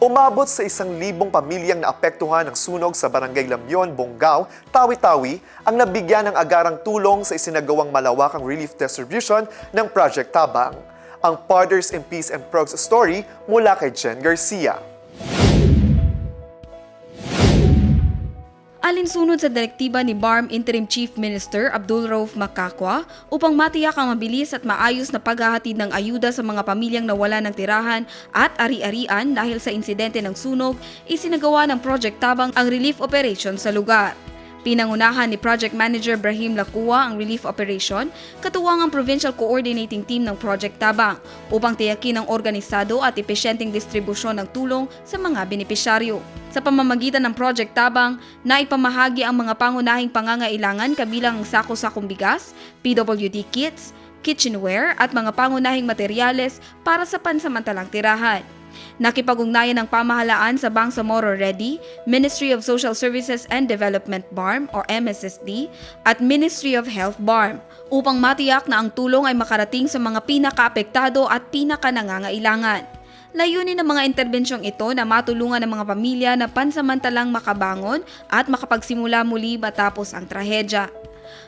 Umabot sa 1,000 pamilyang naapektuhan ng sunog sa Barangay Lamyon, Bonggao, Tawi-Tawi ang nabigyan ng agarang tulong sa isinagawang malawakang relief distribution ng Project Tabang. Ang Partners in Peace and Progress story mula kay Jen Garcia. Alinsunod sa direktiba ni BARM Interim Chief Minister Abdul Rauf Makakwa upang matiyak ang mabilis at maayos na paghahatid ng ayuda sa mga pamilyang nawala ng tirahan at ari-arian dahil sa insidente ng sunog, isinagawa ng Project Tabang ang relief operation sa lugar. Pinangunahan ni Project Manager Brahim Lacua ang relief operation, katuwang ang Provincial Coordinating Team ng Project Tabang upang tiyakin ang organisado at epesyenteng distribusyon ng tulong sa mga benepisyaryo. Sa pamamagitan ng Project Tabang, naipamahagi ang mga pangunahing pangangailangan kabilang ang sako-sakong bigas, PWD kits, kitchenware at mga pangunahing materyales para sa pansamantalang tirahan. Nakipag-ugnayan ng pamahalaan sa Bangsamoro Ready, Ministry of Social Services and Development BARM or MSSD at Ministry of Health BARM upang matiyak na ang tulong ay makarating sa mga pinakaapektado at pinakanangangailangan. Layunin ng mga interbensyong ito na matulungan ng mga pamilya na pansamantalang makabangon at makapagsimula muli matapos ang trahedya.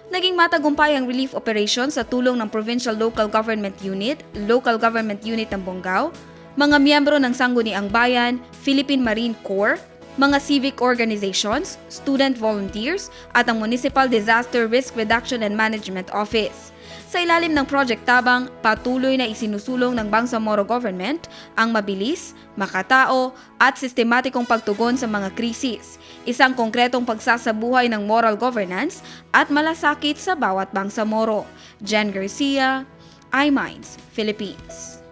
Naging matagumpay ang relief operation sa tulong ng Provincial Local Government Unit ng Bonggao, mga miyembro ng Sangguniang Bayan, Philippine Marine Corps, mga civic organizations, student volunteers, at ang Municipal Disaster Risk Reduction and Management Office. Sa ilalim ng Project Tabang, patuloy na isinusulong ng Bangsamoro Government ang mabilis, makatao, at sistematikong pagtugon sa mga krisis, isang konkretong pagsasabuhay ng moral governance at malasakit sa bawat Bangsamoro. Jen Garcia, iMinds, Philippines.